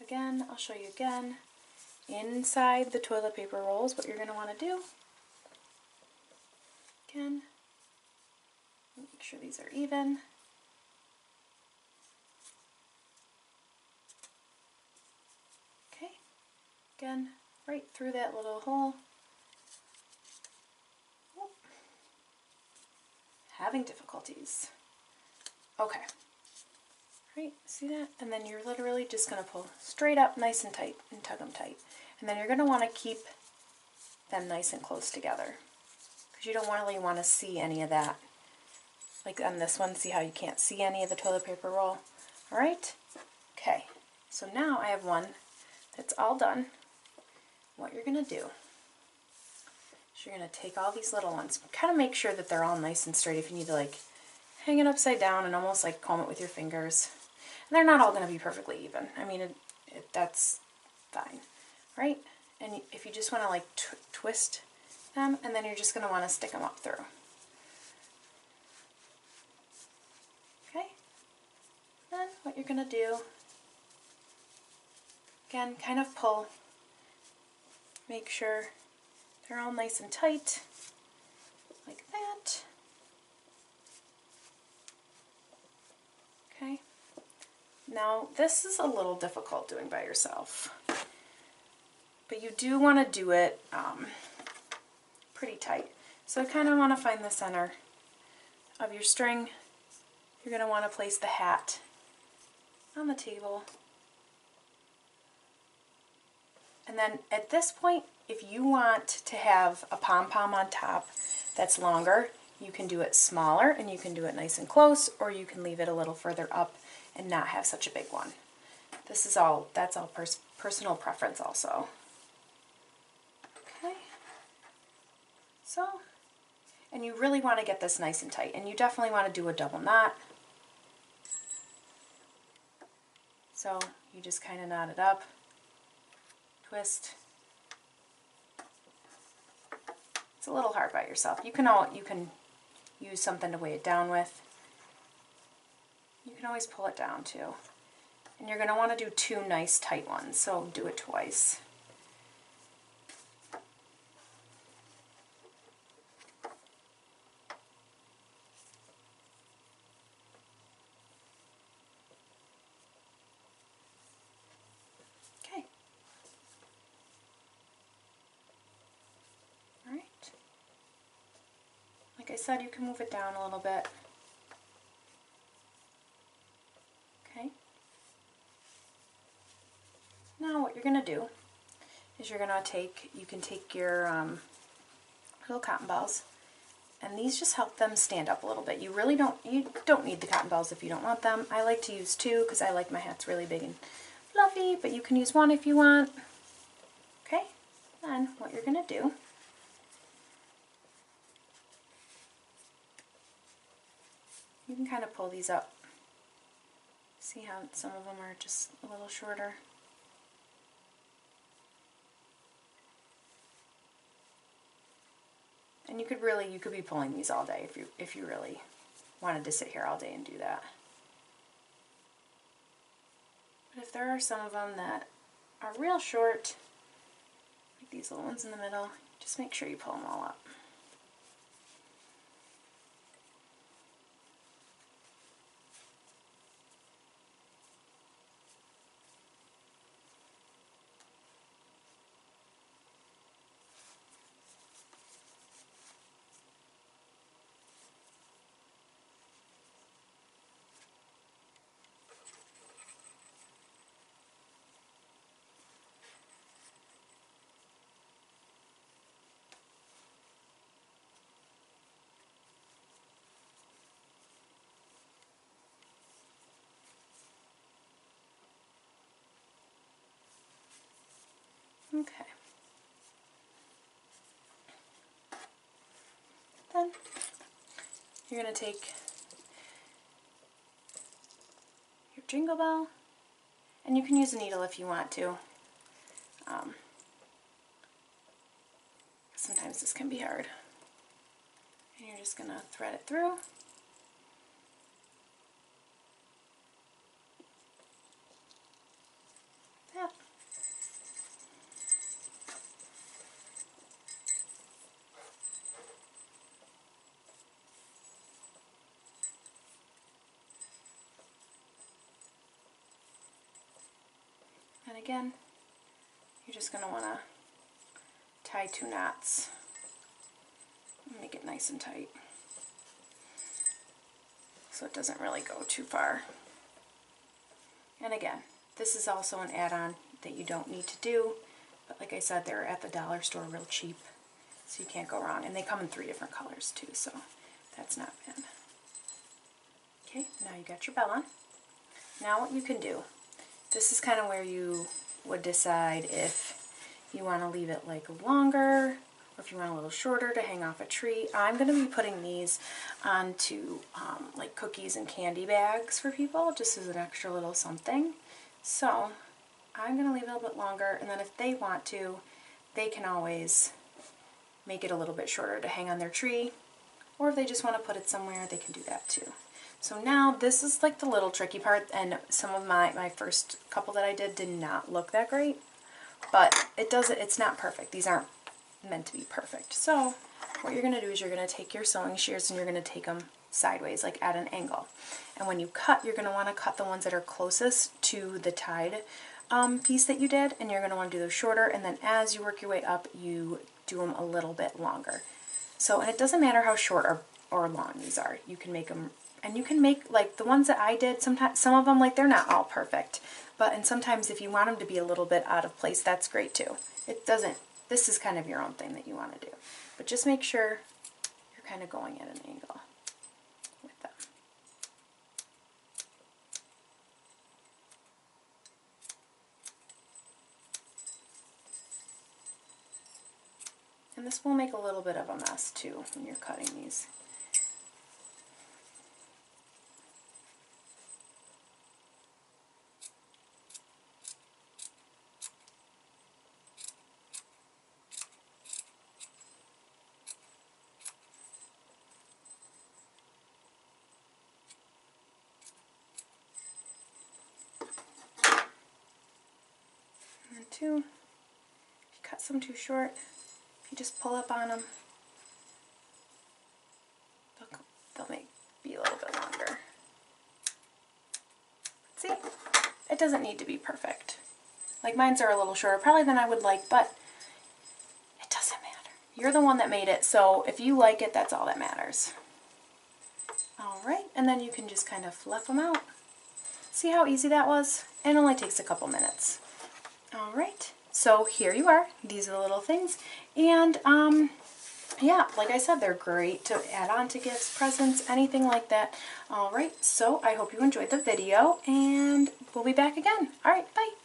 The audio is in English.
again, I'll show you again. Inside the toilet paper rolls, what you're going to want to do, again, make sure these are even. Okay, again, right through that little hole. Oh. Having difficulties. Okay. Right, see that? And then you're literally just going to pull straight up nice and tight and tug them tight. And then you're going to want to keep them nice and close together because you don't really want to see any of that. Like on this one, see how you can't see any of the toilet paper roll? Alright? Okay, so now I have one that's all done. What you're going to do is you're going to take all these little ones, kind of make sure that they're all nice and straight. If you need to like hang it upside down and almost like comb it with your fingers. And they're not all going to be perfectly even. I mean, that's fine, right? And if you just want to like twist them, and then you're just going to want to stick them up through. Okay? Then what you're going to do, again, kind of pull, make sure they're all nice and tight, like that. Okay? Now, this is a little difficult doing by yourself, but you do want to do it pretty tight. So I kind of want to find the center of your string. You're going to want to place the hat on the table. And then at this point, if you want to have a pom-pom on top that's longer, you can do it smaller and you can do it nice and close, or you can leave it a little further up and not have such a big one. That's all personal preference also. Okay. So, and you really want to get this nice and tight, and you definitely want to do a double knot. So you just kind of knot it up, twist. It's a little hard by yourself. You can use something to weigh it down with. You can always pull it down too. And you're going to want to do two nice tight ones, so do it twice. Okay. Alright. Like I said, you can move it down a little bit. Okay. Now what you're going to do is you're going to take your little cotton balls, and these just help them stand up a little bit. You don't need the cotton balls if you don't want them. I like to use two because I like my hats really big and fluffy, but you can use one if you want. Okay, then what you're going to do you can kind of pull these up. See how some of them are just a little shorter? And you could be pulling these all day if you really wanted to sit here all day and do that. But if there are some of them that are real short, like these little ones in the middle, just make sure you pull them all up. Okay. Then you're going to take your jingle bell, and you can use a needle if you want to. Sometimes this can be hard. And you're just going to thread it through. And again, you're just going to want to tie 2 knots. Make it nice and tight so it doesn't really go too far. And again, this is also an add-on that you don't need to do, but like I said, they're at the dollar store real cheap, so you can't go wrong. And they come in 3 different colors too, so that's not bad. Okay, now you got your bell on. Now what you can do, this is kind of where you would decide if you want to leave it like longer, or if you want a little shorter to hang off a tree. I'm going to be putting these onto like cookies and candy bags for people, just as an extra little something. So I'm going to leave it a little bit longer, and then if they want to, they can always make it a little bit shorter to hang on their tree, or if they just want to put it somewhere, they can do that too. So now this is like the little tricky part, and some of my first couple that I did not look that great, but it's not perfect. These aren't meant to be perfect. So what you're going to do is you're going to take your sewing shears and you're going to take them sideways, like at an angle. And when you cut, you're going to want to cut the ones that are closest to the tied piece that you did, and you're going to want to do those shorter, and then as you work your way up, you do them a little bit longer. So, and it doesn't matter how short or long these are. You can make them, and you can make, like the ones that I did, sometimes some of them, like they're not all perfect, and sometimes if you want them to be a little bit out of place, that's great too. This is kind of your own thing that you want to do, but just make sure you're kind of going at an angle with them. And this will make a little bit of a mess too when you're cutting these. And then 2, if you cut some too short, if you just pull up on them, they'll be a little bit longer. See? It doesn't need to be perfect. Like mine's are a little shorter probably than I would like, but it doesn't matter. You're the one that made it, so if you like it, that's all that matters. Alright, and then you can just kind of fluff them out. See how easy that was? It only takes a couple minutes. Alright, so here you are. These are the little things. And yeah, like I said, they're great to add on to gifts, presents, anything like that. Alright, so I hope you enjoyed the video, and we'll be back again. Alright, bye!